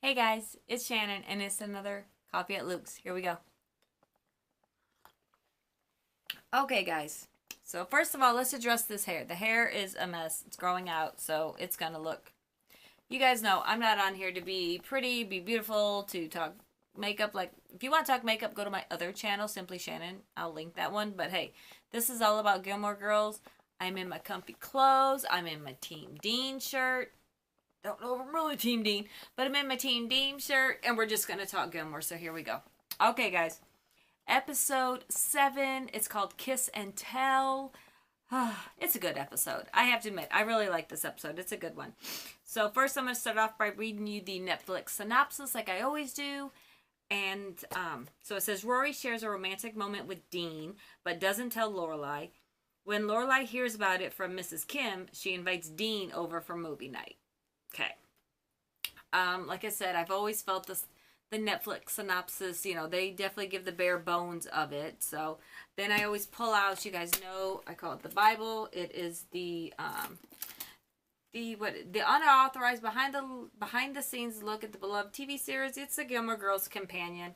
Hey guys, it's Shannon and it's another Coffee at Luke's. Here we go. Okay, guys. So, first of all, let's address this hair. The hair is a mess. It's growing out, so it's going to look. You guys know I'm not on here to be pretty, be beautiful, to talk makeup. Like, if you want to talk makeup, go to my other channel, Simply Shannon. I'll link that one. But hey, this is all about Gilmore Girls. I'm in my comfy clothes. I'm in my Team Dean shirt. Don't know if I'm really Team Dean, but I'm in my Team Dean shirt, and we're just going to talk Gilmore, so here we go. Okay, guys. Episode 7. It's called Kiss and Tell. It's a good episode. I have to admit, I really like this episode. It's a good one. So first, I'm going to start off by reading you the Netflix synopsis like I always do. And so it says, Rory shares a romantic moment with Dean, but doesn't tell Lorelai. When Lorelai hears about it from Mrs. Kim, she invites Dean over for movie night. Okay. Like I said, I've always felt the Netflix synopsis, they definitely give the bare bones of it. So then I always pull out, you guys know, I call it the Bible. It is the unauthorized behind the scenes look at the beloved TV series. It's the Gilmore Girls Companion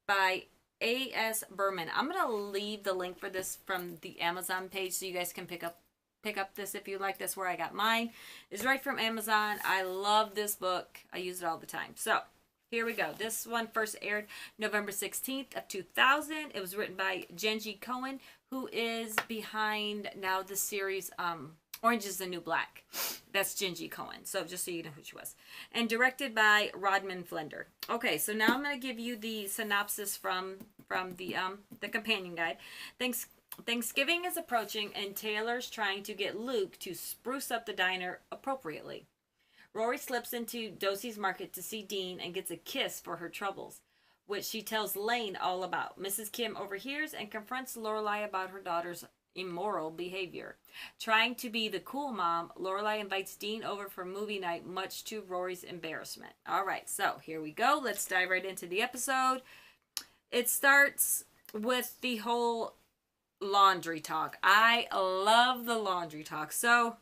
by A.S. Berman. I'm gonna leave the link for this from the Amazon page so you guys can pick up this if you like. That's where I got mine. It's right from Amazon. I love this book. I use it all the time. So here we go. This one first aired November 16th of 2000. It was written by Jenji Cohen, who is behind now the series Orange is the New Black. That's Jenji Cohen. So just so you know who she was. And directed by Rodman Flender. Okay, so now I'm going to give you the synopsis from the companion guide. Thanksgiving is approaching, and Taylor's trying to get Luke to spruce up the diner appropriately. Rory slips into Dosey's Market to see Dean and gets a kiss for her troubles, which she tells Lane all about. Mrs. Kim overhears and confronts Lorelai about her daughter's immoral behavior. Trying to be the cool mom, Lorelai invites Dean over for movie night, much to Rory's embarrassment. All right, so here we go. Let's dive right into the episode. It starts with the whole laundry talk. I love the laundry talk. So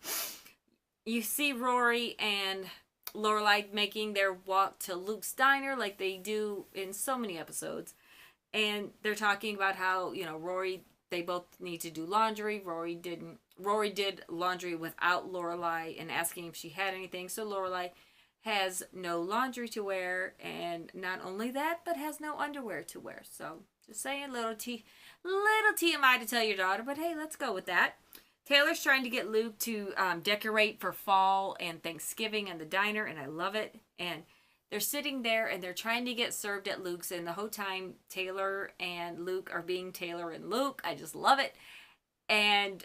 you see Rory and Lorelai making their walk to Luke's diner like they do in so many episodes. And they're talking about how, Rory, they both need to do laundry. Rory did laundry without Lorelai and asking if she had anything. So Lorelai has no laundry to wear, and not only that, but has no underwear to wear. So just saying, little TMI to tell your daughter, but hey, let's go with that. Taylor's trying to get Luke to decorate for fall and Thanksgiving in the diner, and I love it. And they're sitting there, and they're trying to get served at Luke's, and the whole time Taylor and Luke are being Taylor and Luke. I just love it. And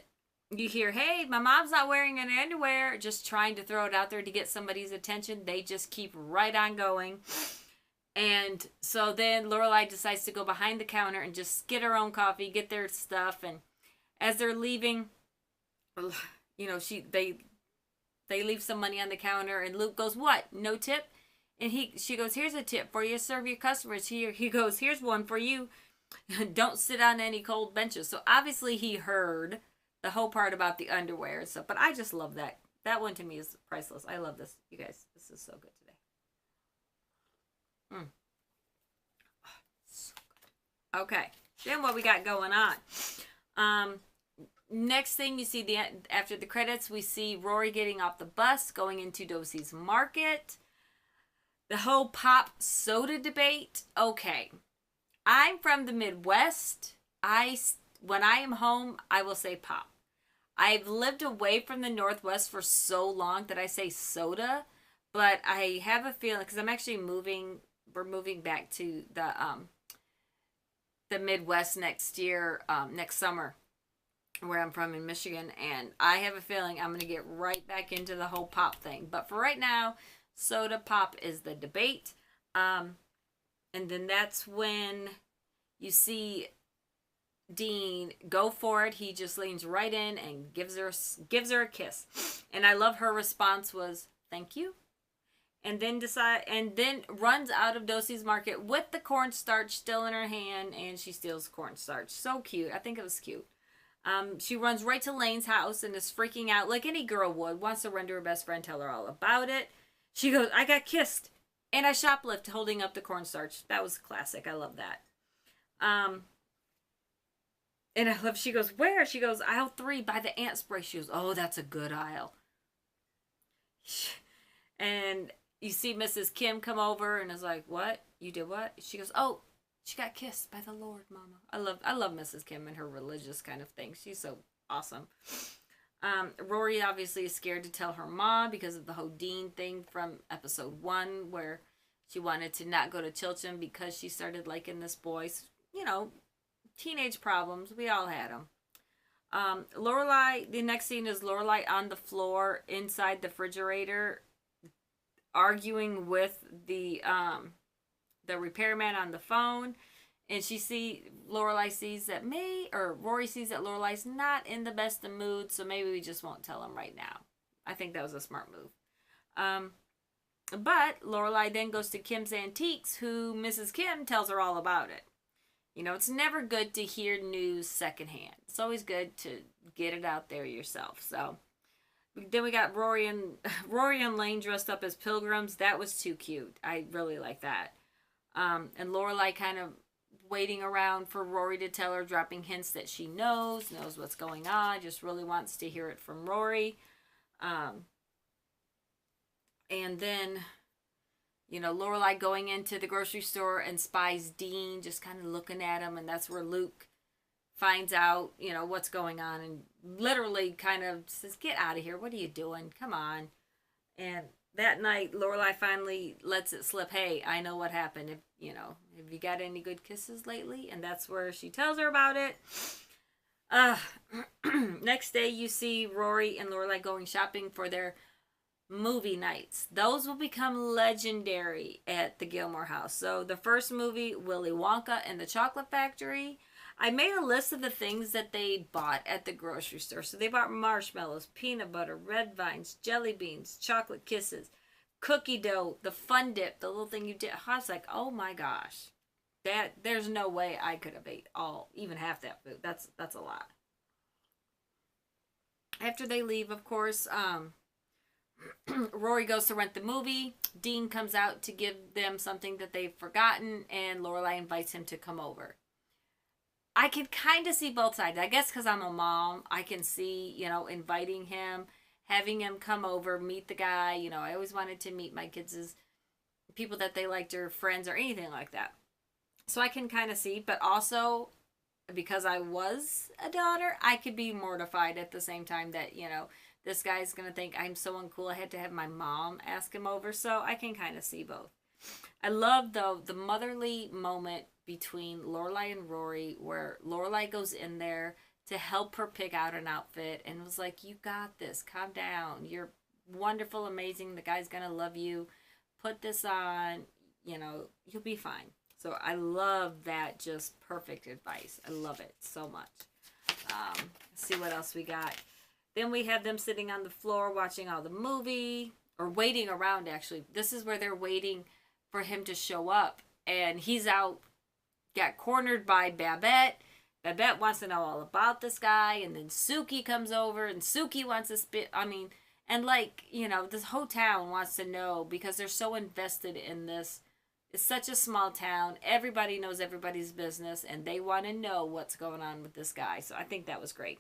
you hear, hey, my mom's not wearing any underwear, just trying to throw it out there to get somebody's attention. They just keep right on going. And so then Lorelai decides to go behind the counter and just get her own coffee, get their stuff. And as they're leaving, they leave some money on the counter, and Luke goes, "What? No tip?" And she goes, "Here's a tip for you. Serve your customers." He goes, "Here's one for you. Don't sit on any cold benches." So obviously he heard the whole part about the underwear and stuff. But I just love that. That one to me is priceless. I love this, you guys. This is so good today. So good. Okay. Then what we got going on? Next thing you see, after the credits, we see Rory getting off the bus, going into Dosey's Market. The whole pop soda debate. Okay. I'm from the Midwest. When I am home, I will say pop. I've lived away from the Northwest for so long that I say soda, but I have a feeling, because I'm actually we're moving back to the Midwest next year, next summer, where I'm from in Michigan, and I have a feeling I'm going to get right back into the whole pop thing. But for right now, soda pop is the debate. And then that's when you see Dean go for it. He just leans right in and gives her a kiss. And I love her response was, "Thank you." And then runs out of Dosey's Market with the cornstarch still in her hand, and she steals cornstarch. So cute. I think it was cute. She runs right to Lane's house and is freaking out like any girl would, wants to run to her best friend, tell her all about it. She goes, "I got kissed, And I shoplift holding up the cornstarch. That was classic. I love that. Um, and I love, she goes, where? She goes, aisle 3 by the ant spray. She goes, oh, that's a good aisle. And you see Mrs. Kim come over and is like, what? You did what? She goes, oh, she got kissed by the Lord, Mama. I love Mrs. Kim and her religious kind of thing. She's so awesome. Rory obviously is scared to tell her mom because of the whole Dean thing from episode 1, where she wanted to not go to Chilton because she started liking this boy. You know, teenage problems. We all had them. Lorelai, the next scene is Lorelai on the floor inside the refrigerator arguing with the repairman on the phone. And Rory sees that Lorelai's not in the best of mood, so maybe we just won't tell him right now. I think that was a smart move. But Lorelai then goes to Kim's Antiques, who Mrs. Kim tells her all about it. You know, it's never good to hear news secondhand. It's always good to get it out there yourself. So then we got Rory and Lane dressed up as pilgrims. That was too cute. I really like that. And Lorelai kind of waiting around for Rory to tell her, dropping hints that she knows what's going on, just really wants to hear it from Rory. And then, you know, Lorelai going into the grocery store and spies Dean, just kind of looking at him, and that's where Luke finds out, you know, what's going on, and literally kind of says, get out of here, what are you doing, come on. And that night, Lorelai finally lets it slip, hey, I know what happened, have you got any good kisses lately? And that's where she tells her about it. Next day, you see Rory and Lorelai going shopping for their movie nights. Those will become legendary at the Gilmore house. So the first movie, Willy Wonka and the Chocolate Factory. I made a list of the things that they bought at the grocery store. So they bought marshmallows, peanut butter, red vines, jelly beans, chocolate kisses, cookie dough, the fun dip, the little thing you did. I was like, oh my gosh, there's no way I could have ate even half that food. That's a lot. After they leave, of course, Rory goes to rent the movie. Dean comes out to give them something that they've forgotten, and Lorelai invites him to come over. I can kind of see both sides. I guess because I'm a mom, I can see, inviting him, having him come over, meet the guy. I always wanted to meet my kids' people that they liked or friends or anything like that. So I can kind of see, but also because I was a daughter, I could be mortified at the same time that, this guy's going to think I'm so uncool. I had to have my mom ask him over. So I can kind of see both. I love, though, the motherly moment between Lorelai and Rory where Lorelai goes in there to help her pick out an outfit and was like, you got this. Calm down. You're wonderful, amazing. The guy's going to love you. Put this on. You'll be fine. So I love that. Just perfect advice. I love it so much. Let's see what else we got. Then we have them sitting on the floor watching all the movie, or waiting around, actually. This is where they're waiting for him to show up. And he's out, got cornered by Babette. Babette wants to know all about this guy. And then Suki comes over, and Suki wants to this whole town wants to know because they're so invested in this. It's such a small town. Everybody knows everybody's business, and they want to know what's going on with this guy. So I think that was great.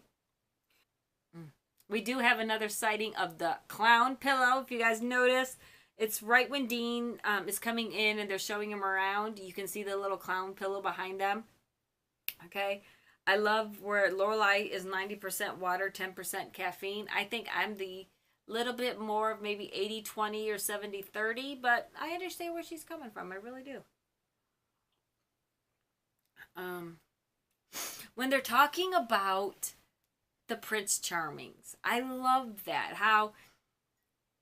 We do have another sighting of the clown pillow. If you guys notice, it's right when Dean is coming in and they're showing him around. You can see the little clown pillow behind them. Okay. I love where Lorelai is 90% water, 10% caffeine. I think I'm the little bit more of maybe 80-20 or 70-30, but I understand where she's coming from. I really do. When they're talking about the Prince Charmings, I love that. How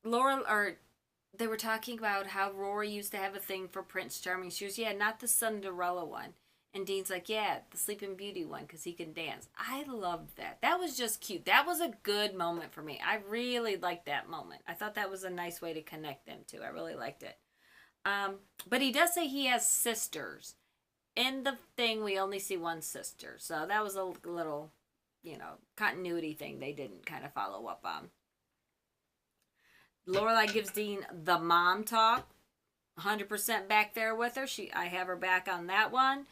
they were talking about how Rory used to have a thing for Prince Charming. She was, yeah, not the Cinderella one. And Dean's like, yeah, the Sleeping Beauty one because he can dance. I loved that. That was just cute. That was a good moment for me. I really liked that moment. I thought that was a nice way to connect them two. I really liked it. But he does say he has sisters. In the thing, we only see one sister. So that was a little, continuity thing they didn't kind of follow up on. Lorelai gives Dean the mom talk. 100% back there with her. I have her back on that one.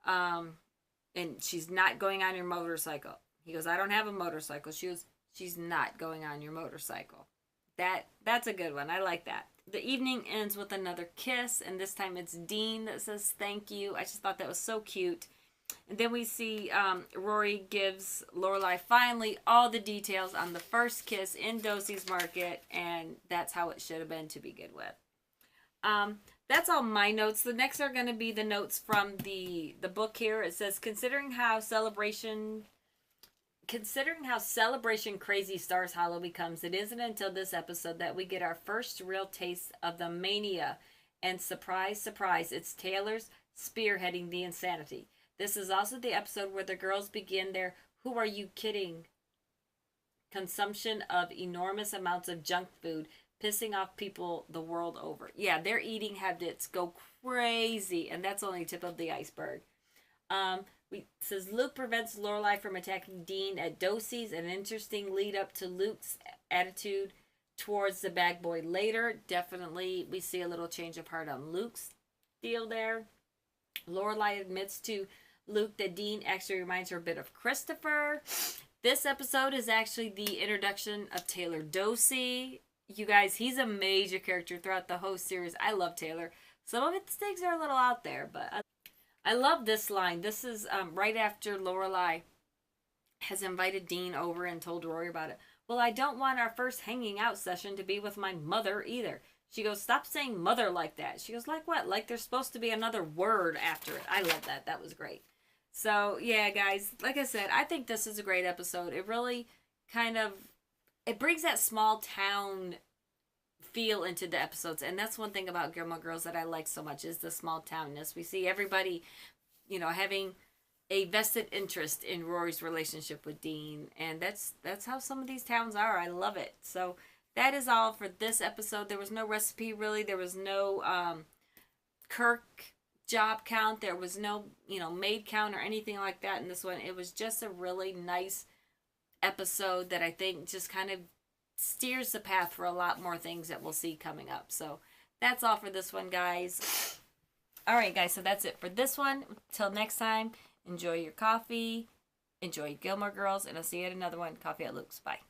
And she's not going on your motorcycle. He goes, I don't have a motorcycle. She's not going on your motorcycle. That's a good one. I like that. The evening ends with another kiss, and this time it's Dean that says thank you. I just thought that was so cute. And then we see Rory gives Lorelai finally all the details on the first kiss in Dosey's Market, and that's how it should have been to begin with. That's all my notes. The next are going to be the notes from the book here. It says, considering how celebration crazy Stars Hollow becomes, it isn't until this episode that we get our first real taste of the mania. And surprise, surprise, it's Taylor's spearheading the insanity. This is also the episode where the girls begin their "who are you kidding" consumption of enormous amounts of junk food, pissing off people the world over. Yeah, their eating habits go crazy, and that's only the tip of the iceberg. Says Luke prevents Lorelai from attacking Dean at Dosey's, an interesting lead up to Luke's attitude towards the bag boy later. Definitely, we see a little change of heart on Luke's deal there. Lorelai admits to Luke that Dean actually reminds her a bit of Christopher. This episode is actually the introduction of Taylor Dosey. You guys, he's a major character throughout the whole series. I love Taylor. Some of his things are a little out there, but I love this line. This is right after Lorelai has invited Dean over and told Rory about it. Well, I don't want our first hanging out session to be with my mother either. She goes, stop saying mother like that. She goes, like what? Like there's supposed to be another word after it. I love that. That was great. So, yeah, guys, like I said, I think this is a great episode. It really it brings that small town feel into the episodes. And that's one thing about Gilmore Girls that I like so much is the small townness. We see everybody, having a vested interest in Rory's relationship with Dean. And that's how some of these towns are. I love it. So that is all for this episode. There was no recipe, really. There was no Kirk job count. There was no, maid count or anything like that in this one. It was just a really nice episode that I think just kind of steers the path for a lot more things that we'll see coming up. So that's all for this one, guys. All right, guys, so that's it for this one. Till next time, enjoy your coffee, enjoy Gilmore Girls, and I'll see you at another one. Coffee at Luke's. Bye.